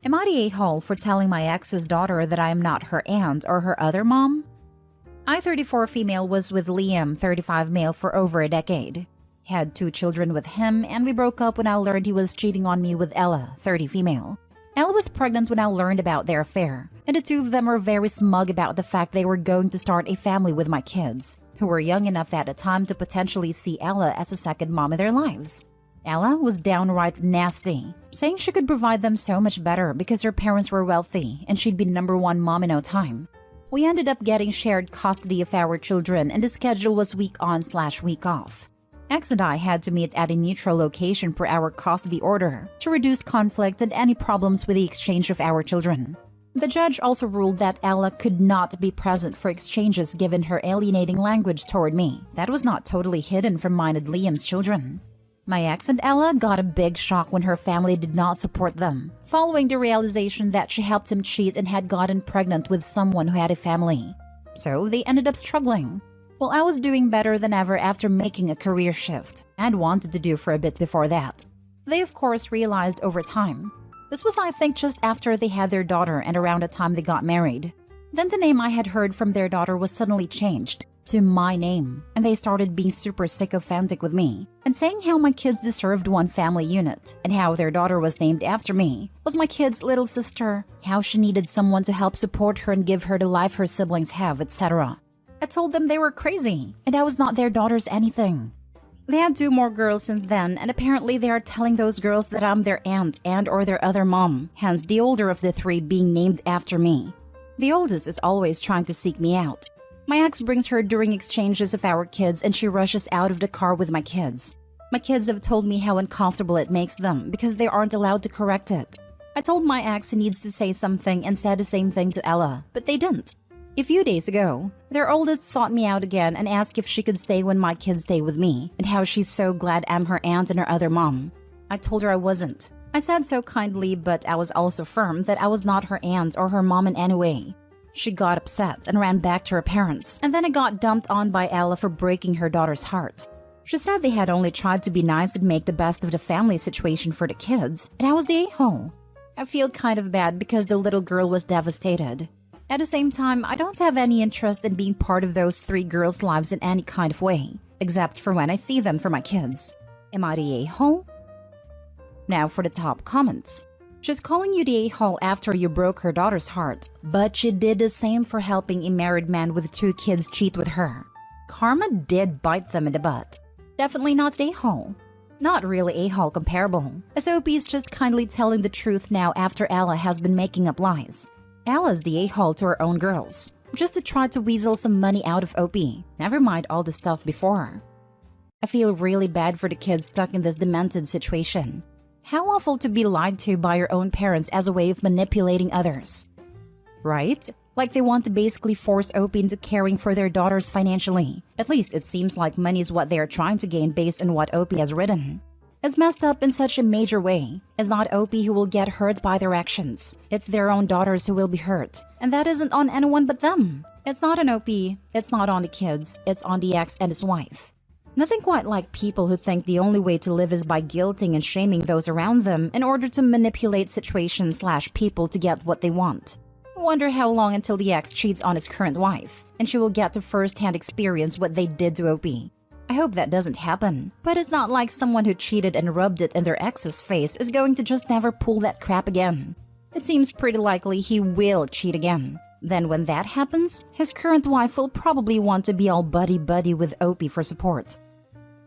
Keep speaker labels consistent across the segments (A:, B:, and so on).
A: Am I the a-hole for telling my ex's daughter that I am not her aunt or her other mom? I, 34 female, was with Liam, 35 male, for over a decade. Had 2 children with him, and we broke up when I learned he was cheating on me with Ella, 30 female. Ella was pregnant when I learned about their affair, and the 2 of them were very smug about the fact they were going to start a family with my kids, who were young enough at the time to potentially see Ella as a second mom in their lives. Ella was downright nasty, saying she could provide them so much better because her parents were wealthy and she'd be #1 mom in no time. We ended up getting shared custody of our children, and the schedule was week on/week off. X and I had to meet at a neutral location per our custody order to reduce conflict and any problems with the exchange of our children. The judge also ruled that Ella could not be present for exchanges given her alienating language toward me that was not totally hidden from mine and Liam's children. My ex and Ella got a big shock when her family did not support them, following the realization that she helped him cheat and had gotten pregnant with someone who had a family. So they ended up struggling. Well, I was doing better than ever after making a career shift, and wanted to do for a bit before that. They of course realized over time. This was, I think, just after they had their daughter and around the time they got married. Then the name I had heard from their daughter was suddenly changed to my name, and they started being super sycophantic with me and saying how my kids deserved one family unit and how their daughter was named after me, was my kid's little sister, how she needed someone to help support her and give her the life her siblings have, etc. I told them they were crazy and I was not their daughter's anything. They had 2 more girls since then, and apparently they are telling those girls that I'm their aunt and or their other mom, hence the older of the 3 being named after me. The oldest is always trying to seek me out. My ex brings her during exchanges of our kids and she rushes out of the car with my kids. My kids have told me how uncomfortable it makes them because they aren't allowed to correct it. I told my ex he needs to say something and said the same thing to Ella, but they didn't. A few days ago, their oldest sought me out again and asked if she could stay when my kids stay with me and how she's so glad I'm her aunt and her other mom. I told her I wasn't. I said so kindly, but I was also firm that I was not her aunt or her mom in any way. She got upset and ran back to her parents, and then I got dumped on by Ella for breaking her daughter's heart. She said they had only tried to be nice and make the best of the family situation for the kids, and I was the a-hole. I feel kind of bad because the little girl was devastated. At the same time, I don't have any interest in being part of those 3 girls' lives in any kind of way, except for when I see them for my kids. Am I the a-hole? Now for the top comments. She's calling you the a-hole after you broke her daughter's heart, but she did the same for helping a married man with 2 kids cheat with her. Karma did bite them in the butt. Definitely not the a-hole. Not really a-hole comparable, as OP is just kindly telling the truth now after Ella has been making up lies. Ella's the a-hole to her own girls, just to try to weasel some money out of OP, never mind all the stuff before. I feel really bad for the kids stuck in this demented situation. How awful to be lied to by your own parents as a way of manipulating others. Right? Like they want to basically force OP into caring for their daughters financially. At least it seems like money is what they are trying to gain based on what OP has written. It's messed up in such a major way. It's not OP who will get hurt by their actions. It's their own daughters who will be hurt. And that isn't on anyone but them. It's not on OP, it's not on the kids, it's on the ex and his wife. Nothing quite like people who think the only way to live is by guilting and shaming those around them in order to manipulate situations/people to get what they want. I wonder how long until the ex cheats on his current wife, and she will get to first-hand experience what they did to OP. I hope that doesn't happen, but it's not like someone who cheated and rubbed it in their ex's face is going to just never pull that crap again. It seems pretty likely he will cheat again. Then when that happens, his current wife will probably want to be all buddy-buddy with OP for support.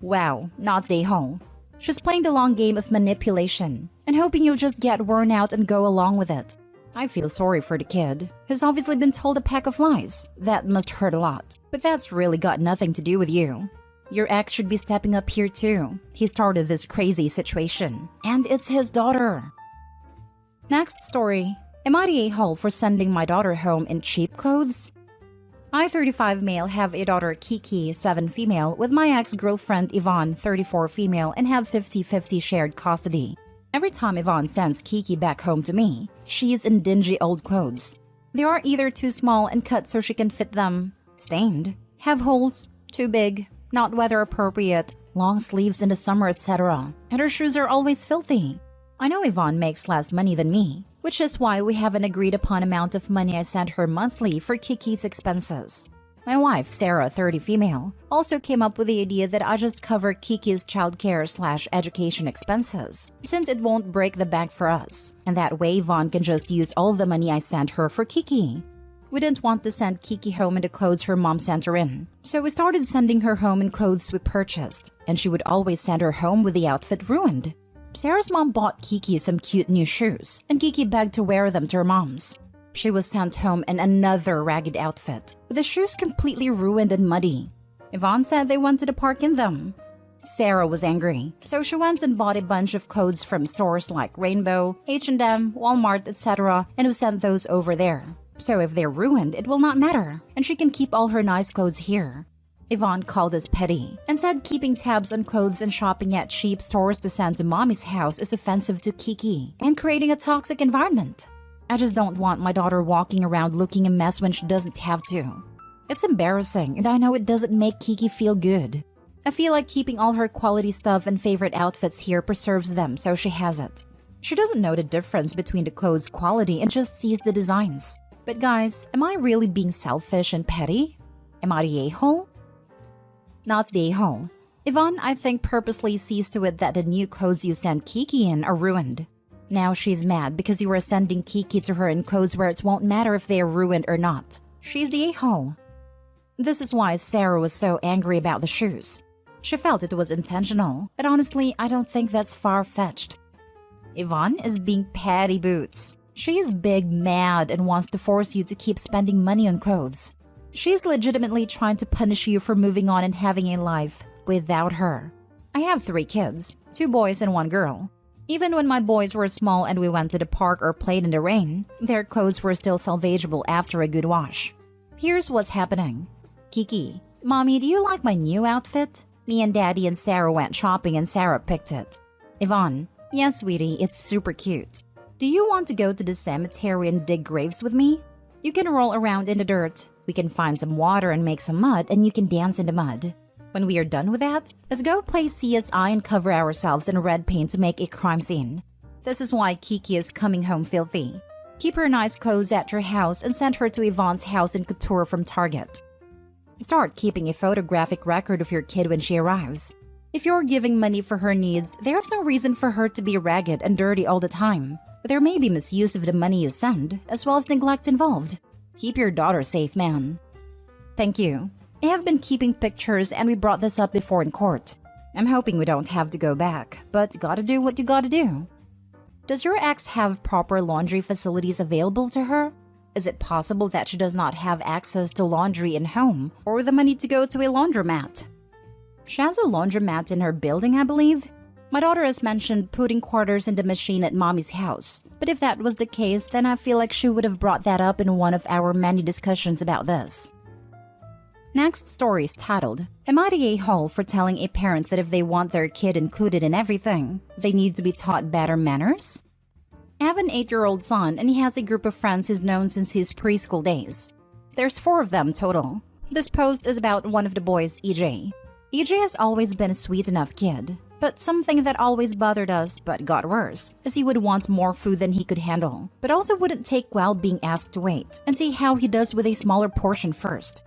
A: Wow, not the a-hole. She's playing the long game of manipulation and hoping you'll just get worn out and go along with it. I feel sorry for the kid. He's obviously been told a pack of lies. That must hurt a lot. But that's really got nothing to do with you. Your ex should be stepping up here too. He started this crazy situation. And it's his daughter. Next story. Am I the a-hole for sending my daughter home in cheap clothes? I, 35 male, have a daughter Kiki, 7 female, with my ex-girlfriend Yvonne, 34 female, and have 50-50 shared custody. Every time Yvonne sends Kiki back home to me, she's in dingy old clothes. They are either too small and cut so she can fit them, stained, have holes, too big, not weather appropriate, long sleeves in the summer, etc. And her shoes are always filthy. I know Yvonne makes less money than me, which is why we have an agreed upon amount of money I send her monthly for Kiki's expenses. My wife, Sarah, 30 female, also came up with the idea that I just cover Kiki's childcare/education expenses, since it won't break the bank for us, and that way Yvonne can just use all the money I sent her for Kiki. We didn't want to send Kiki home in the clothes her mom sent her in, so we started sending her home in clothes we purchased, and she would always send her home with the outfit ruined. Sarah's mom bought Kiki some cute new shoes, and Kiki begged to wear them to her mom's. She was sent home in another ragged outfit, with the shoes completely ruined and muddy. Yvonne said they wanted to park in them. Sarah was angry, so she went and bought a bunch of clothes from stores like Rainbow, H&M, Walmart, etc., and we sent those over there. So if they're ruined, it will not matter, and she can keep all her nice clothes here. Yvonne called us petty and said keeping tabs on clothes and shopping at cheap stores to send to mommy's house is offensive to Kiki and creating a toxic environment. I just don't want my daughter walking around looking a mess when she doesn't have to. It's embarrassing, and I know it doesn't make Kiki feel good. I feel like keeping all her quality stuff and favorite outfits here preserves them, so she has it. She doesn't know the difference between the clothes' quality and just sees the designs. But guys, am I really being selfish and petty? Am I the a-hole? Not the a-hole. Yvonne, I think, purposely sees to it that the new clothes you send Kiki in are ruined. Now she's mad because you are sending Kiki to her in clothes where it won't matter if they are ruined or not. She's the a-hole. This is why Sarah was so angry about the shoes. She felt it was intentional, but honestly, I don't think that's far-fetched. Yvonne is being petty boots. She is big mad and wants to force you to keep spending money on clothes. She's legitimately trying to punish you for moving on and having a life without her. I have 3 kids, 2 boys and 1 girl. Even when my boys were small and we went to the park or played in the rain, their clothes were still salvageable after a good wash. Here's what's happening. Kiki, Mommy, do you like my new outfit? Me and Daddy and Sarah went shopping and Sarah picked it. Yvonne, yes, sweetie, it's super cute. Do you want to go to the cemetery and dig graves with me? You can roll around in the dirt. We can find some water and make some mud, and you can dance in the mud. When we are done with that, let's go play CSI and cover ourselves in red paint to make a crime scene. This is why Kiki is coming home filthy. Keep her nice clothes at your house and send her to Yvonne's house in couture from Target. Start keeping a photographic record of your kid when she arrives. If you're giving money for her needs, there's no reason for her to be ragged and dirty all the time. But there may be misuse of the money you send, as well as neglect involved. Keep your daughter safe, man. Thank you. I have been keeping pictures and we brought this up before in court. I'm hoping we don't have to go back, but gotta do what you gotta do. Does your ex have proper laundry facilities available to her? Is it possible that she does not have access to laundry in home or the money to go to a laundromat? She has a laundromat in her building, I believe. My daughter has mentioned putting quarters in the machine at mommy's house, but if that was the case, then I feel like she would have brought that up in one of our many discussions about this. Next story is titled, Am I the a-hole for telling a parent that if they want their kid included in everything, they need to be taught better manners? I have an 8-year-old son and he has a group of friends he's known since his preschool days. There's 4 of them total. This post is about one of the boys, EJ. EJ has always been a sweet enough kid, but something that always bothered us but got worse is he would want more food than he could handle, but also wouldn't take well being asked to wait and see how he does with a smaller portion first.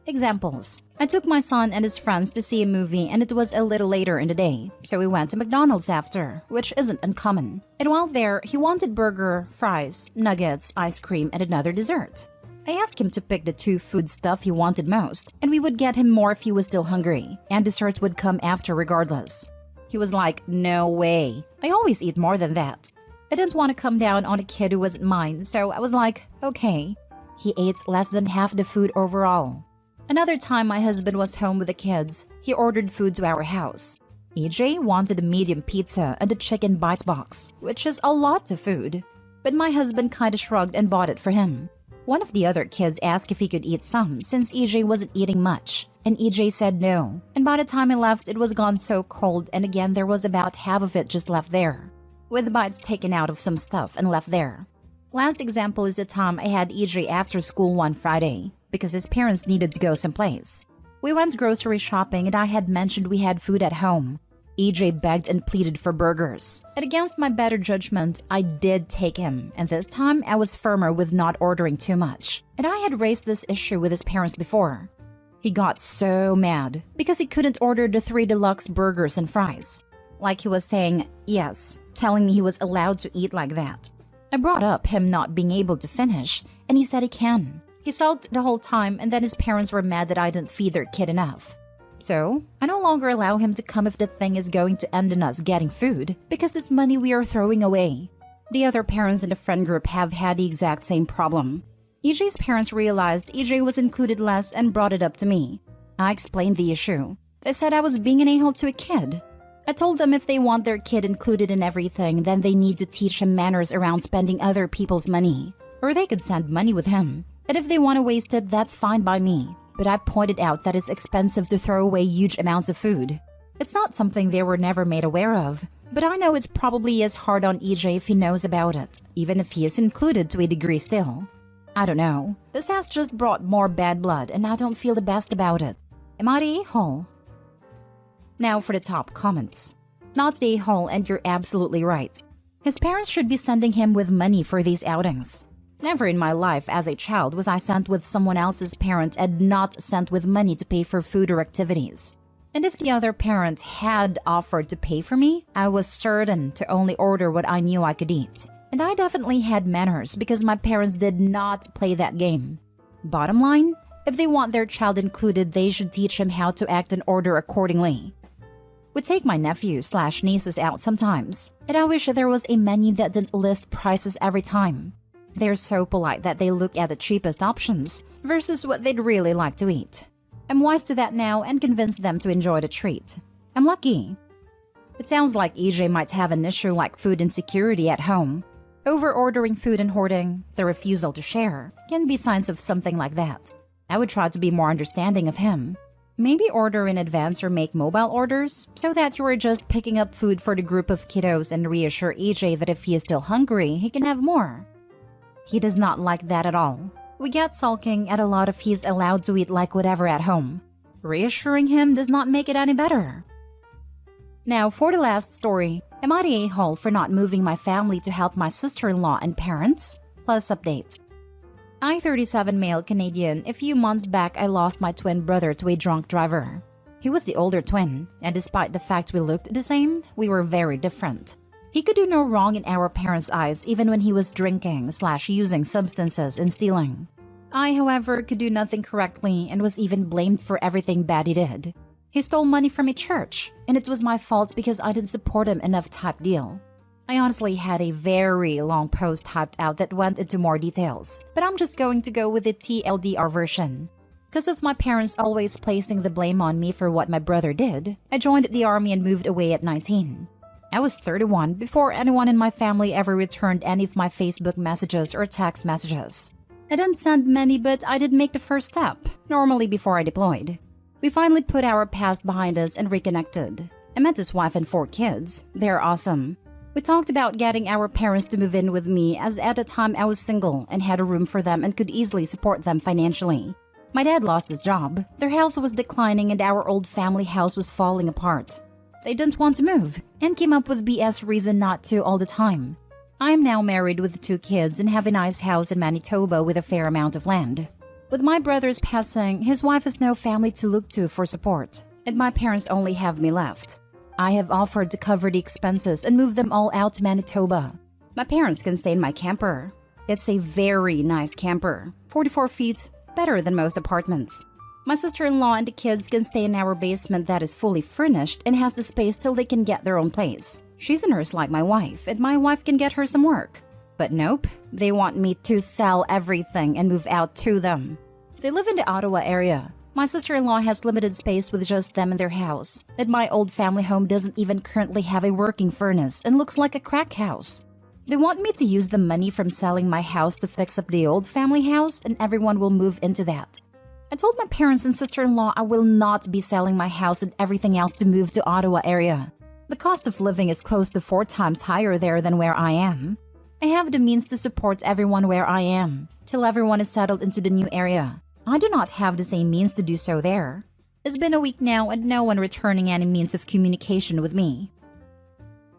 A: Examples. I took my son and his friends to see a movie and it was a little later in the day, so we went to McDonald's after, which isn't uncommon. And while there, he wanted burger, fries, nuggets, ice cream, and another dessert. I asked him to pick the 2 food stuff he wanted most, and we would get him more if he was still hungry, and desserts would come after regardless. He was like, no way. I always eat more than that. I didn't want to come down on a kid who wasn't mine, so I was like, okay. He ate less than half the food overall. Another time my husband was home with the kids, he ordered food to our house. EJ wanted a medium pizza and a chicken bite box, which is a lot of food. But my husband kinda shrugged and bought it for him. One of the other kids asked if he could eat some since EJ wasn't eating much, and EJ said no. And by the time he left, it was gone so cold and again there was about half of it just left there, with bites taken out of some stuff and left there. Last example is the time I had EJ after school one Friday, because his parents needed to go someplace. We went grocery shopping and I had mentioned we had food at home. EJ begged and pleaded for burgers, and against my better judgment, I did take him, and this time I was firmer with not ordering too much, and I had raised this issue with his parents before. He got so mad because he couldn't order the 3 deluxe burgers and fries. Like he was saying yes, telling me he was allowed to eat like that. I brought up him not being able to finish, and he said he can. He sulked the whole time, and then his parents were mad that I didn't feed their kid enough. So, I no longer allow him to come if the thing is going to end in us getting food, because it's money we are throwing away. The other parents in the friend group have had the exact same problem. EJ's parents realized EJ was included less and brought it up to me. I explained the issue. They said I was being an a-hole to a kid. I told them if they want their kid included in everything, then they need to teach him manners around spending other people's money. Or they could send money with him. And if they want to waste it, that's fine by me. But I pointed out that it's expensive to throw away huge amounts of food. It's not something they were never made aware of, but I know it's probably as hard on EJ if he knows about it, even if he is included to a degree still. I don't know. This has just brought more bad blood, and I don't feel the best about it. Am I the a-hole? Now for the top comments. Not the a-hole, and you're absolutely right. His parents should be sending him with money for these outings. Never in my life as a child was I sent with someone else's parent and not sent with money to pay for food or activities. And if the other parent had offered to pay for me, I was certain to only order what I knew I could eat. And I definitely had manners because my parents did not play that game. Bottom line, if they want their child included, they should teach him how to act and order accordingly. We take my nephew/nieces out sometimes, and I wish there was a menu that didn't list prices every time. They're so polite that they look at the cheapest options versus what they'd really like to eat. I'm wise to that now and convinced them to enjoy the treat. I'm lucky. It sounds like EJ might have an issue like food insecurity at home. Over-ordering food and hoarding, the refusal to share, can be signs of something like that. I would try to be more understanding of him. Maybe order in advance or make mobile orders so that you are just picking up food for the group of kiddos and reassure EJ that if he is still hungry, he can have more. He does not like that at all. We get sulking at a lot if he's allowed to eat like whatever at home. Reassuring him does not make it any better. Now for the last story, am I the a-hole for not moving my family to help my sister-in-law and parents? Plus update. I, 37 male Canadian, a few months back I lost my twin brother to a drunk driver. He was the older twin, and despite the fact we looked the same, we were very different. He could do no wrong in our parents' eyes even when he was drinking/using substances and stealing. I, however, could do nothing correctly and was even blamed for everything bad he did. He stole money from a church, and it was my fault because I didn't support him enough type deal. I honestly had a very long post typed out that went into more details, but I'm just going to go with the TLDR version. Because of my parents always placing the blame on me for what my brother did, I joined the army and moved away at 19. I was 31 before anyone in my family ever returned any of my Facebook messages or text messages. I didn't send many, but I did make the first step, normally before I deployed. We finally put our past behind us and reconnected. I met his wife and 4 kids. They're awesome. We talked about getting our parents to move in with me as at the time I was single and had a room for them and could easily support them financially. My dad lost his job, their health was declining, and our old family house was falling apart. They didn't want to move and came up with BS reason not to all the time. I am now married with 2 kids and have a nice house in Manitoba with a fair amount of land. With my brother's passing, his wife has no family to look to for support, and my parents only have me left. I have offered to cover the expenses and move them all out to Manitoba. My parents can stay in my camper. It's a very nice camper, 44 feet, better than most apartments. My sister-in-law and the kids can stay in our basement that is fully furnished and has the space till they can get their own place. She's a nurse like my wife, and my wife can get her some work. But nope, they want me to sell everything and move out to them. They live in the Ottawa area. My sister-in-law has limited space with just them in their house, and my old family home doesn't even currently have a working furnace and looks like a crack house. They want me to use the money from selling my house to fix up the old family house, and everyone will move into that. I told my parents and sister-in-law I will not be selling my house and everything else to move to Ottawa area. The cost of living is close to 4 times higher there than where I am. I have the means to support everyone where I am, till everyone is settled into the new area. I do not have the same means to do so there. It's been a week now and no one returning any means of communication with me.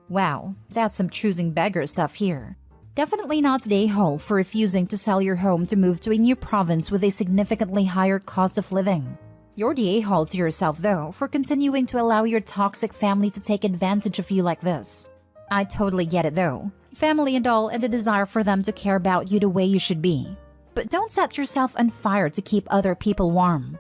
A: Wow, that's some choosing beggar stuff here. Definitely not the a-hole for refusing to sell your home to move to a new province with a significantly higher cost of living. You're the a-hole to yourself, though, for continuing to allow your toxic family to take advantage of you like this. I totally get it, though. Family and all, and a desire for them to care about you the way you should be. But don't set yourself on fire to keep other people warm.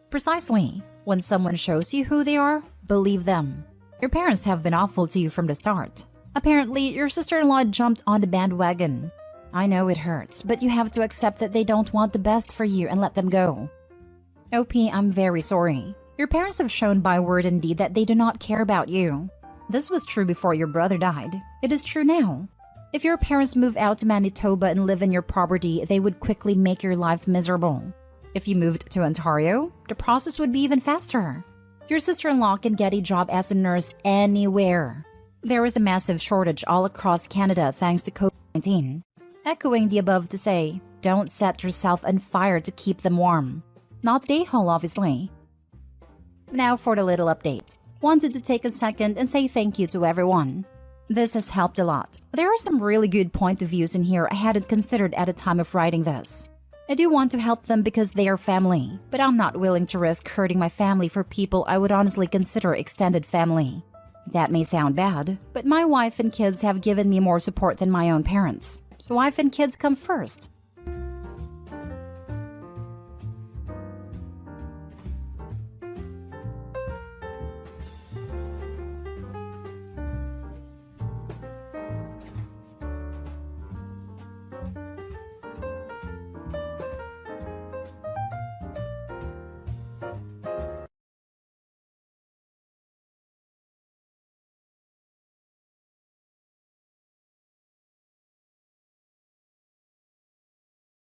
A: Precisely. When someone shows you who they are, believe them. Your parents have been awful to you from the start. Apparently, your sister-in-law jumped on the bandwagon. I know it hurts, but you have to accept that they don't want the best for you and let them go. OP, I'm very sorry. Your parents have shown by word and deed that they do not care about you. This was true before your brother died. It is true now. If your parents move out to Manitoba and live in your property, they would quickly make your life miserable. If you moved to Ontario, the process would be even faster. Your sister-in-law can get a job as a nurse anywhere. There is a massive shortage all across Canada thanks to COVID-19. Echoing the above to say, don't set yourself on fire to keep them warm. Not the a-hole, obviously. Now for the little update. Wanted to take a second and say thank you to everyone. This has helped a lot. There are some really good point of views in here I hadn't considered at the time of writing this. I do want to help them because they are family, but I'm not willing to risk hurting my family for people I would honestly consider extended family. That may sound bad, but my wife and kids have given me more support than my own parents. So wife and kids come first.